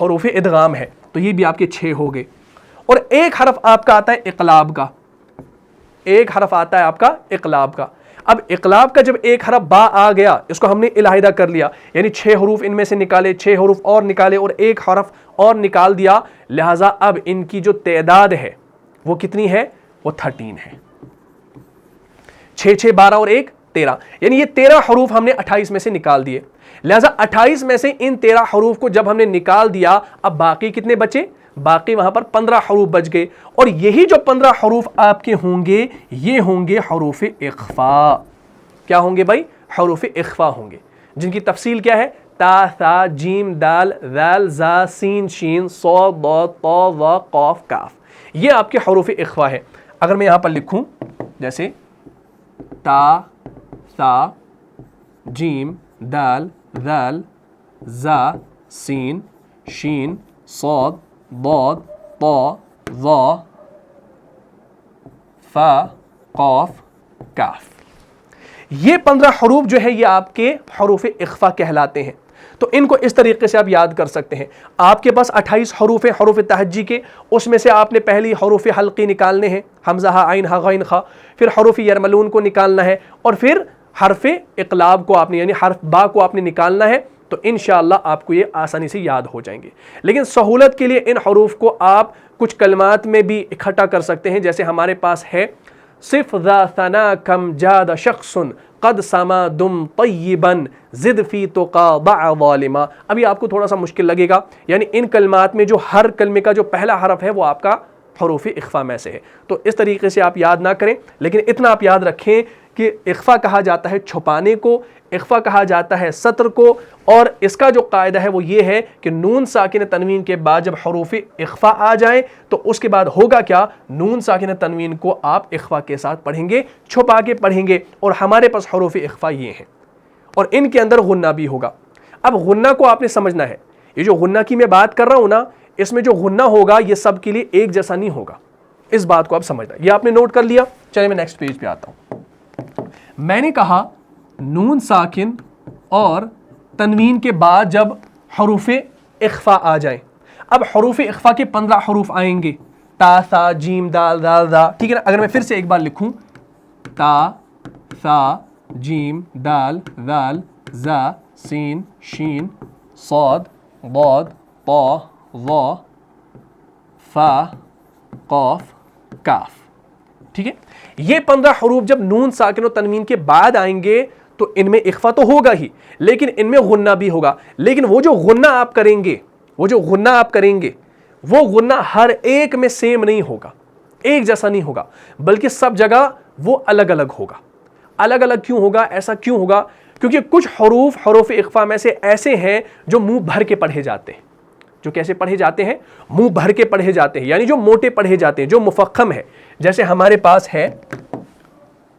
حروف ادغام ہے، تو یہ بھی آپ کے 6 ہو گئے. اور ایک حرف آپ کا آتا ہے اقلاب کا، ایک حرف آتا ہے آپ کا اقلاب کا. اب اقلاب کا جب ایک حرف با آ گیا، اس کو ہم نے علیحدہ کر لیا، یعنی 6 حروف ان میں سے نکالے، 6 حروف اور نکالے اور ایک حرف اور نکال دیا، لہٰذا اب ان کی جو تعداد ہے وہ کتنی ہے؟ وہ 13 ہے. 6 6 12 اور 1 13، یعنی یہ 13 حروف ہم نے 28 میں سے نکال دیے. لہٰذا 28 میں سے ان 13 حروف کو جب ہم نے نکال دیا، اب باقی کتنے بچے؟ باقی وہاں پر 15 حروف بچ گئے. اور یہی جو 15 حروف آپ کے ہوں گے یہ ہوں گے حروف اخفا. کیا ہوں گے بھائی؟ حروف اخفا ہوں گے، جن کی تفصیل کیا ہے؟ تا، ثا، جیم، دال، ذال، زا، سین، شین، صاد، ضاد، طا، ظا، قاف، کاف. یہ آپ کے حروف اخفا ہے. اگر میں یہاں پر لکھوں جیسے تا، ثا، جیم، دال، ذال، زا، سین، شین، صاد، ضاد، طا، ظا، فا، قاف، کاف. یہ 15 حروف جو ہے یہ آپ کے حروف اخفا کہلاتے ہیں. تو ان کو اس طریقے سے آپ یاد کر سکتے ہیں. آپ کے پاس 28 حروف ہیں حروف تہجی کے، اس میں سے آپ نے پہلی حروف حلقی نکالنے ہیں، حمزہ، ہا، عین، ہا، غین، خا. پھر حروف یرملون کو نکالنا ہے، اور پھر حرف اقلاب کو آپ نے یعنی حرف با کو آپ نے نکالنا ہے. تو انشاءاللہ آپ کو یہ آسانی سے یاد ہو جائیں گے. لیکن سہولت کے لیے ان حروف کو آپ کچھ کلمات میں بھی اکٹھا کر سکتے ہیں. جیسے ہمارے پاس ہے صف ذا ثنا کم جاد شخص قد سما دم طیبا زد فی تقا ضع ظالما. ابھی آپ کو تھوڑا سا مشکل لگے گا، یعنی ان کلمات میں جو ہر کلمے کا جو پہلا حرف ہے وہ آپ کا حروف اخفا میں سے ہے. تو اس طریقے سے آپ یاد نہ کریں، لیکن اتنا آپ یاد رکھیں کہ اخفا کہا جاتا ہے چھپانے کو، اخفا کہا جاتا ہے سطر کو. اور اس کا جو قاعدہ ہے وہ یہ ہے کہ نون ساکن تنوین کے بعد جب حروف اخفا آ جائیں تو اس کے بعد ہوگا کیا؟ نون ساکن تنوین کو آپ اخفا کے ساتھ پڑھیں گے، چھپا کے پڑھیں گے. اور ہمارے پاس حروف اخفا یہ ہیں، اور ان کے اندر غنہ بھی ہوگا. اب غنہ کو آپ نے سمجھنا ہے. یہ جو غنہ کی میں بات کر رہا ہوں نا، اس میں جو غنہ ہوگا یہ سب کے لیے ایک جیسا نہیں ہوگا. اس بات کو آپ سمجھنا. یہ آپ نے نوٹ کر لیا. چلیں میں نیکسٹ پیج پہ آتا ہوں. میں نے کہا نون ساکن اور تنوین کے بعد جب حروف اخفا آ جائیں. اب حروف اخفا کے 15 حروف آئیں گے، تا، ثا، جیم، دال، ذال، ذا. ٹھیک ہے نا؟ اگر میں پھر سے ایک بار لکھوں تا، ثا، جیم، دال، ذال، زا، سین، شین، صاد، ضاد، طا، ظا، فا، قاف، کاف. ٹھیک ہے؟ یہ 15 حروف جب نون ساکن و تنوین کے بعد آئیں گے تو ان میں اخفا تو ہوگا ہی، لیکن ان میں غنہ بھی ہوگا. لیکن وہ جو غنہ آپ کریں گے، وہ غنہ ہر ایک میں سیم نہیں ہوگا، ایک جیسا نہیں ہوگا، بلکہ سب جگہ وہ الگ الگ ہوگا. الگ الگ کیوں ہوگا؟ ایسا کیوں ہوگا؟ کیونکہ کچھ حروف اخفا میں سے ایسے ہیں جو منہ بھر کے پڑھے جاتے ہیں. جو کیسے پڑھے جاتے ہیں؟ منہ بھر کے پڑھے جاتے ہیں، یعنی جو موٹے پڑھے جاتے ہیں، جو مفخم ہے. جیسے ہمارے پاس ہے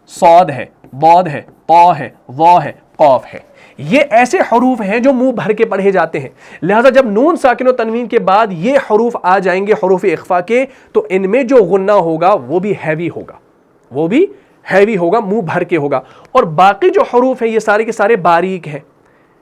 صاد ہے، ضاد ہے، طا ہے، ظا ہے، قاف ہے. یہ ایسے حروف ہیں جو منہ بھر کے پڑھے جاتے ہیں. لہذا جب نون ساکن و تنوین کے بعد یہ حروف آ جائیں گے حروف اخفا کے، تو ان میں جو غنہ ہوگا وہ بھی ہیوی ہوگا، منہ بھر کے ہوگا. اور باقی جو حروف ہیں یہ سارے کے سارے باریک ہیں،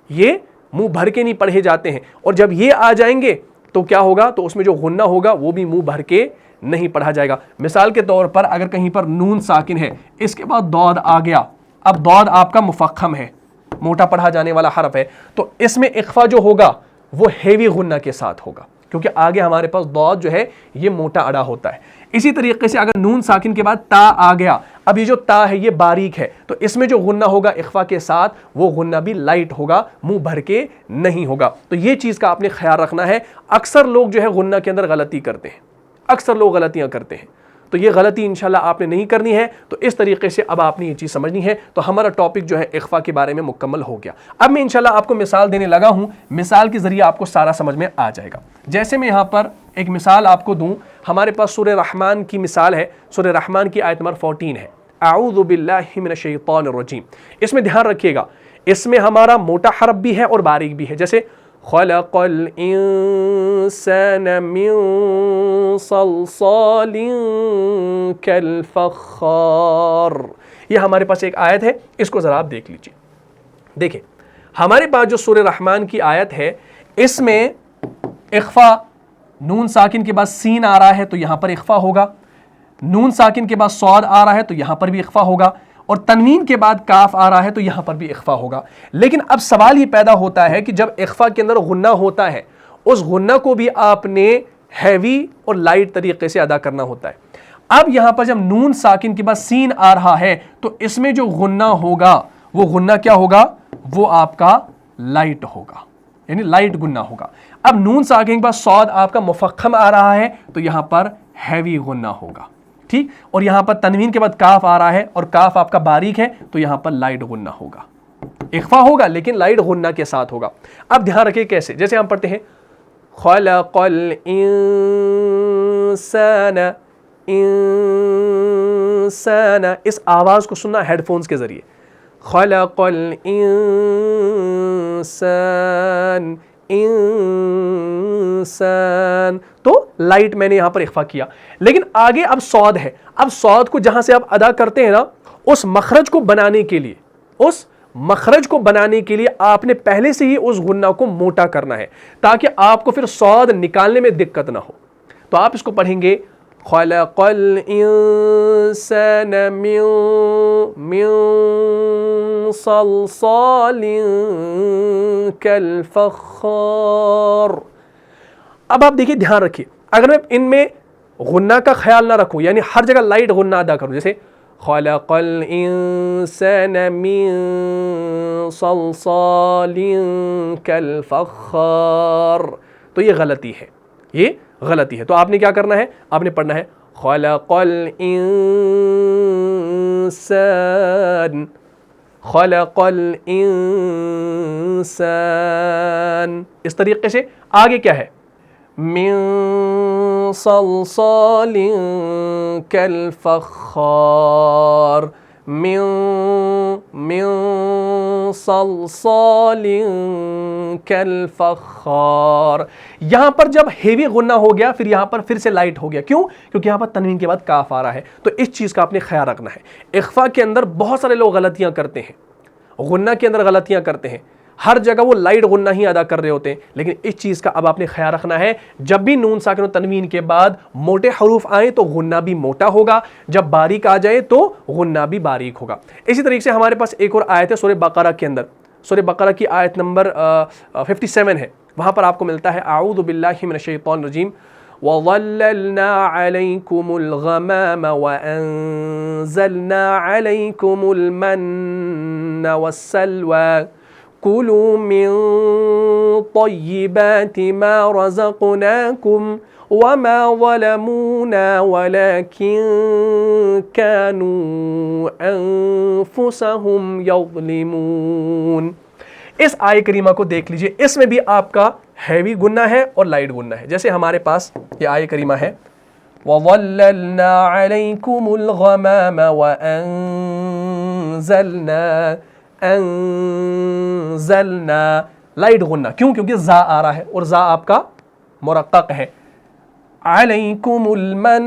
یہ منہ بھر کے نہیں پڑھے جاتے ہیں. اور جب یہ آ جائیں گے تو کیا ہوگا؟ تو اس میں جو غنہ ہوگا وہ بھی منہ بھر کے نہیں پڑھا جائے گا. مثال کے طور پر اگر کہیں پر نون ساکن ہے، اس کے بعد ضاد آ گیا. اب ضاد آپ کا مفخم ہے، موٹا پڑھا جانے والا حرف ہے، تو اس میں اخفا جو ہوگا وہ ہیوی غنہ کے ساتھ ہوگا، کیونکہ آگے ہمارے پاس ضاد جو ہے یہ موٹا اڑا ہوتا ہے. اسی طریقے سے اگر نون ساکن کے بعد تا آ گیا، اب یہ جو تا ہے یہ باریک ہے، تو اس میں جو غنہ ہوگا اخفا کے ساتھ وہ غنہ بھی لائٹ ہوگا، منہ بھر کے نہیں ہوگا. تو یہ چیز کا آپ نے خیال رکھنا ہے. اکثر لوگ جو ہے غنہ کے اندر غلطی کرتے ہیں، اکثر لوگ غلطیاں کرتے ہیں. تو یہ غلطی انشاءاللہ آپ نے نہیں کرنی ہے. تو اس طریقے سے اب آپ نے یہ چیز سمجھنی ہے. تو ہمارا ٹاپک جو ہے اخفا کے بارے میں مکمل ہو گیا. اب میں انشاءاللہ آپ کو مثال دینے لگا ہوں، مثال کے ذریعے آپ کو سارا سمجھ میں آ جائے گا. جیسے میں یہاں پر ایک مثال آپ کو دوں، ہمارے پاس سورہ رحمان کی مثال ہے. سورہ رحمان کی آیت نمبر 14 ہے، اعوذ باللہ من الشیطان الرجیم. اس میں دھیان رکھیے گا، اس میں ہمارا موٹا حرف بھی ہے اور باریک بھی ہے. جیسے خلق الانسان من صلصال کالفخار. یہ ہمارے پاس ایک آیت ہے، اس کو ذرا آپ دیکھ لیجیے. دیکھیں ہمارے پاس جو سورہ رحمان کی آیت ہے، اس میں اخفا نون ساکن کے بعد سین آ رہا ہے تو یہاں پر اخفا ہوگا، نون ساکن کے بعد صاد آ رہا ہے تو یہاں پر بھی اخفا ہوگا، اور تنوین کے بعد کاف آ رہا ہے تو یہاں پر بھی اخفا ہوگا۔ لیکن اب سوال یہ پیدا ہوتا ہے کہ جب اخفا کے اندر غنہ ہوتا ہے، اس غنہ کو بھی آپ نے ہیوی اور لائٹ طریقے سے ادا کرنا ہوتا ہے۔ اب یہاں پر جب نون ساکن کے بعد سین آ رہا ہے تو اس میں جو غنہ ہوگا وہ غنہ کیا ہوگا؟ وہ آپ کا لائٹ ہوگا، یعنی لائٹ غنہ ہوگا۔ اب نون ساکن کے بعد صاد آپ کا مفخم آ رہا ہے تو یہاں پر ہیوی غنہ ہوگا، ٹھیک، اور یہاں پر تنوین کے بعد کاف آ رہا ہے اور کاف آپ کا باریک ہے تو یہاں پر لائٹ غنہ ہوگا، اخفا ہوگا لیکن لائٹ غنہ کے ساتھ ہوگا۔ اب دھیان رکھیں کیسے، جیسے ہم پڑھتے ہیں خلق الانسان، انسان، اس آواز کو سننا ہیڈ فونز کے ذریعے، خلق الانسان، انسان، تو لائٹ میں نے یہاں پر اخفا کیا۔ لیکن آگے اب صاد ہے، اب صاد کو جہاں سے آپ ادا کرتے ہیں نا، اس مخرج کو بنانے کے لیے، اس مخرج کو بنانے کے لیے آپ نے پہلے سے ہی اس غنہ کو موٹا کرنا ہے تاکہ آپ کو پھر صاد نکالنے میں دقت نہ ہو۔ تو آپ اس کو پڑھیں گے خلق الانسان من صلصال کالفخار۔ اب آپ دیکھیے، دھیان رکھیے، اگر میں ان میں غنہ کا خیال نہ رکھوں، یعنی ہر جگہ لائٹ غنہ ادا کروں، جیسے خلق الانسان من صلصال کالفخار، تو یہ غلطی ہے، یہ غلطی ہے۔ تو آپ نے کیا کرنا ہے؟ آپ نے پڑھنا ہے خلق الانسان، خلق الانسان، اس طریقے سے۔ آگے کیا ہے؟ من صلصال کالفخار، من صلصال کالفخار۔ یہاں پر جب ہیوی غنہ ہو گیا پھر یہاں پر پھر سے لائٹ ہو گیا، کیوں؟ کیونکہ یہاں پر تنوین کے بعد کاف آ رہا ہے، تو اس چیز کا آپ نے خیال رکھنا ہے۔ اخفا کے اندر بہت سارے لوگ غلطیاں کرتے ہیں، غنہ کے اندر غلطیاں کرتے ہیں، ہر جگہ وہ لائٹ غنہ ہی ادا کر رہے ہوتے ہیں، لیکن اس چیز کا اب آپ نے خیال رکھنا ہے، جب بھی نون ساکن و تنوین کے بعد موٹے حروف آئیں تو غنہ بھی موٹا ہوگا، جب باریک آ جائے تو غنہ بھی باریک ہوگا۔ اسی طریقے سے ہمارے پاس ایک اور آیت ہے سورہ بقرہ کے اندر، سورہ بقرہ کی آیت نمبر 57 ہے، وہاں پر آپ کو ملتا ہے اعوذ باللہ من الشیطان الرجیم وَظَلَّلْنَا عَلَيْكُمُ الْغَمَامَ وَأَنزَلْنَا عَلَيْكُمُ الْمَنَّ وَالسَّلْوَىٰ كُلُوا مِن طَيِّبَاتِ مَا رَزَقْنَاكُمْ وَمَا ظَلَمُونَا وَلَكِن كَانُوا أَنفُسَهُمْ يَظْلِمُونَ۔ اس آیہ کریمہ کو دیکھ لیجئے، اس میں بھی آپ کا ہیوی غنہ ہے اور لائٹ غنہ ہے۔ جیسے ہمارے پاس یہ آیہ کریمہ ہے وَظَلَّلْنَا عَلَيْكُمُ الْغَمَامَ وَأَنزَلْنَا، لائٹ غنہ، کیوں؟ کیونکہ زا آ رہا ہے اور زا آپ کا مرقق ہے۔ عَلَيْكُمُ الْمَنَّ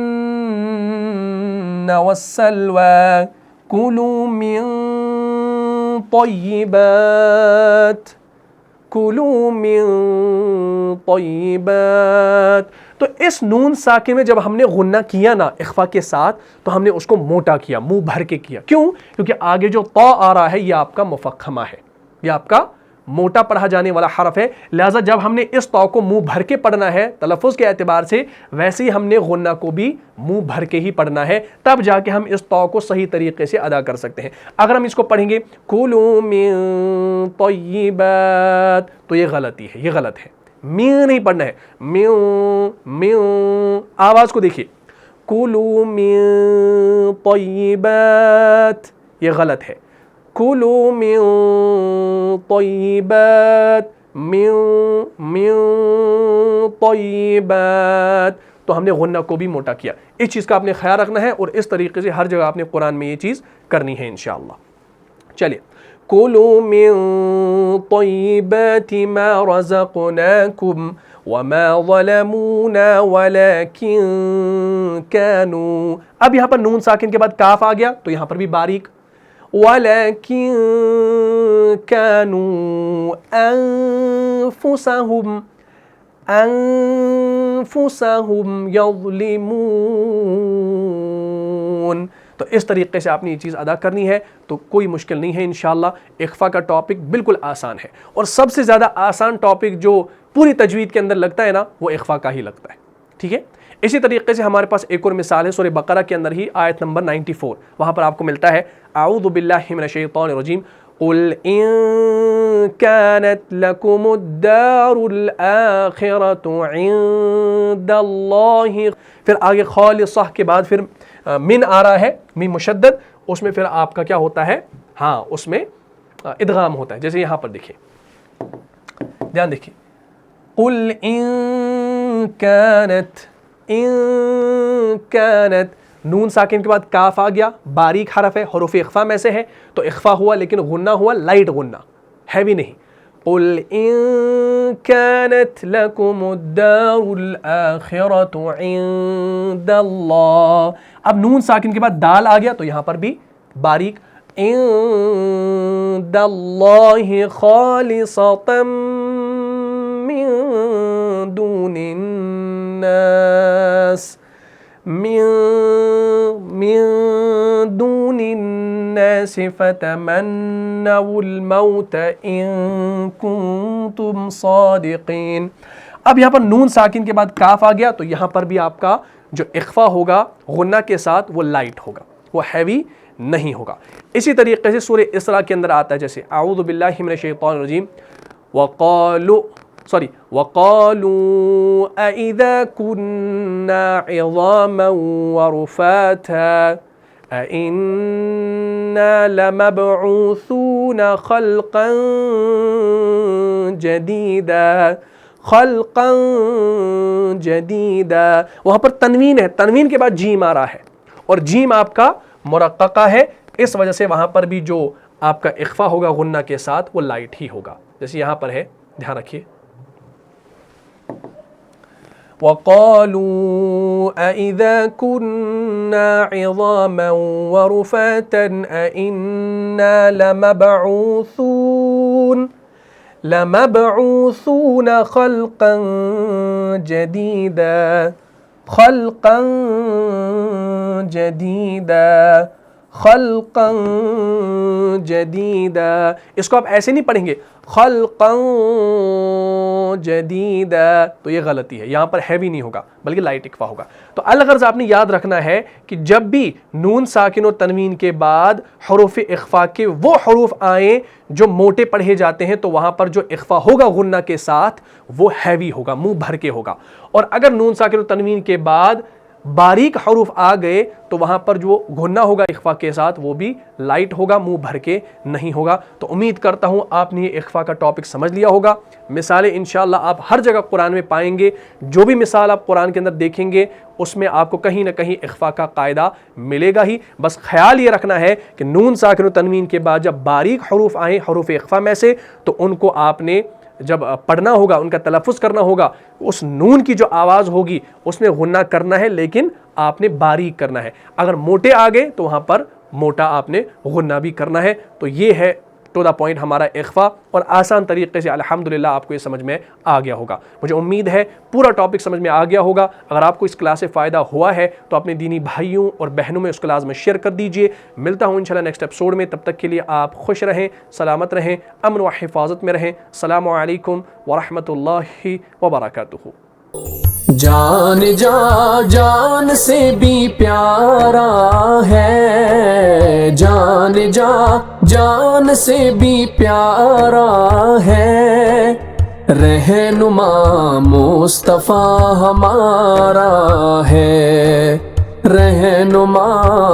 وَالسَّلْوَىٰ كُلُوا مِن طَيِّبَاتِ، كُلُوا مِن طَيِّبَاتِ۔ تو اس نون ساکن میں جب ہم نے غنہ کیا نا اخفا کے ساتھ تو ہم نے اس کو موٹا کیا، منہ بھر کے کیا، کیوں؟ کیونکہ آگے جو طا آ رہا ہے یہ آپ کا مفخمہ ہے، یہ آپ کا موٹا پڑھا جانے والا حرف ہے، لہٰذا جب ہم نے اس طا کو منہ بھر کے پڑھنا ہے تلفظ کے اعتبار سے، ویسے ہی ہم نے غنہ کو بھی منہ بھر کے ہی پڑھنا ہے، تب جا کے ہم اس طا کو صحیح طریقے سے ادا کر سکتے ہیں۔ اگر ہم اس کو پڑھیں گے کُلُوا مِن طَيِّبَاتِ تو یہ غلطی ہے، یہ غلط ہے، میں نہیں پڑھنا ہے، میں، آواز کو دیکھیے، کُلُوا مِن طَيِّبَاتِ، یہ غلط ہے، کُلُوا مِن طَيِّبَاتِ، من طَيِّبَاتِ، تو ہم نے غنہ کو بھی موٹا کیا۔ اس چیز کا آپ نے خیال رکھنا ہے اور اس طریقے سے ہر جگہ آپ نے قرآن میں یہ چیز کرنی ہے انشاءاللہ۔ چلیے، کُلُوا مِن طَيِّبَاتِ مَا رَزَقْنَاكُمْ وَمَا ظَلَمُونَا وَلَكِن كَانُوا، اب یہاں پر نون ساکن کے بعد کاف آ گیا تو یہاں پر بھی باریک، وَلَكِن كَانُوا أَنفُسَهُمْ، أنفسهم يظلمون. تو اس طریقے سے آپ نے یہ چیز ادا کرنی ہے، تو کوئی مشکل نہیں ہے انشاءاللہ. اخفا کا ٹاپک بالکل آسان ہے، اور سب سے زیادہ آسان ٹاپک جو پوری تجوید کے اندر لگتا ہے نا، وہ اخفا کا ہی لگتا ہے. ٹھیک ہے. اسی طریقے سے ہمارے پاس ایک اور مثال ہے سورہ بقرہ کے اندر ہی، آیت نمبر 94. وہاں پر آپ کو ملتا ہے اعوذ باللہ من الشیطان الرجیم قل ان كانت لكم الدار الآخرة عند اللہ. پھر آگے خالصہ کے بعد پھر من آ رہا ہے، میم مشدد، اس میں پھر آپ کا کیا ہوتا ہے، ہاں اس میں ادغام ہوتا ہے. جیسے یہاں پر دیکھیں، دھیان دیکھیں، قل ان كانت نون ساکن کے بعد کاف آ گیا، باریک حرف ہے، حروف اخفا میں سے ہے، تو اخفا ہوا لیکن غنہ ہوا لائٹ غنہ، ہیوی نہیں. قل ان كانت لكم الدار الآخرة عند اللہ. اب نون ساکن کے بعد دال آ گیا، تو یہاں پر بھی باریک، عند اللہ خالصة من دون الناس، من دون الناس فتمنوا الموت ان کنتم صادقین. اب یہاں پر نون ساکن کے بعد کاف آ گیا، تو یہاں پر بھی آپ کا جو اخفا ہوگا غنہ کے ساتھ وہ لائٹ ہوگا، وہ ہیوی نہیں ہوگا. اسی طریقے سے سورہ اسراء کے اندر آتا ہے، جیسے اعوذ باللہ من الشیطان الرجیم وقالوا أَإِذَا كُنَّا عِظَامًا وَرُفَاتًا أَإِنَّا لَمَبْعُوثُونَ خَلْقًا جَدِيدًا. وہاں پر تنوین ہے، تنوین کے بعد جیم آ رہا ہے، اور جیم آپ کا مرققہ ہے، اس وجہ سے وہاں پر بھی جو آپ کا اخفا ہوگا غنہ کے ساتھ وہ لائٹ ہی ہوگا. جیسے یہاں پر ہے، دھیان رکھیے، وَقَالُوا أَإِذَا كُنَّا عِظَامًا وَرُفَاتًا أَإِنَّا لَمَبْعُوثُونَ خَلْقًا جدیدا. اس کو آپ ایسے نہیں پڑھیں گے خلقا جدیدا، تو یہ غلطی ہے، یہاں پر ہیوی نہیں ہوگا بلکہ لائٹ اکفا ہوگا. تو الغرض آپ نے یاد رکھنا ہے کہ جب بھی نون ساکن اور تنوین کے بعد حروف اخفا کے وہ حروف آئیں جو موٹے پڑھے جاتے ہیں، تو وہاں پر جو اخفا ہوگا غنہ کے ساتھ وہ ہیوی ہوگا، منہ بھر کے ہوگا. اور اگر نون ساکن اور تنوین کے بعد باریک حروف آ گئے تو وہاں پر جو غنہ ہوگا اخفا کے ساتھ وہ بھی لائٹ ہوگا، منہ بھر کے نہیں ہوگا. تو امید کرتا ہوں آپ نے یہ اخفا کا ٹاپک سمجھ لیا ہوگا. مثالیں انشاءاللہ آپ ہر جگہ قرآن میں پائیں گے، جو بھی مثال آپ قرآن کے اندر دیکھیں گے اس میں آپ کو کہیں نہ کہیں اخفا کا قاعدہ ملے گا ہی. بس خیال یہ رکھنا ہے کہ نون ساکن و تنوین کے بعد جب باریک حروف آئیں حروف اخفا میں سے، تو ان کو آپ نے جب پڑھنا ہوگا، ان کا تلفظ کرنا ہوگا، اس نون کی جو آواز ہوگی اس میں غنہ کرنا ہے، لیکن آپ نے باریک کرنا ہے. اگر موٹے آ گئے تو وہاں پر موٹا آپ نے غنہ بھی کرنا ہے. تو یہ ہے ٹو دا پوائنٹ ہمارا اخفا، اور آسان طریقے سے الحمدللہ آپ کو یہ سمجھ میں آ گیا ہوگا. مجھے امید ہے پورا ٹاپک سمجھ میں آ گیا ہوگا. اگر آپ کو اس کلاس سے فائدہ ہوا ہے تو اپنے دینی بھائیوں اور بہنوں میں اس کو لازم شیئر کر دیجئے. ملتا ہوں انشاءاللہ نیکسٹ ایپیسوڈ میں، تب تک کے لیے آپ خوش رہیں، سلامت رہیں، امن و حفاظت میں رہیں. السلام علیکم ورحمۃ اللہ وبرکاتہ. جان جان سے بھی پیارا ہے، جان سے بھی پیارا ہے، رہنما مصطفیٰ ہمارا ہے، رہنما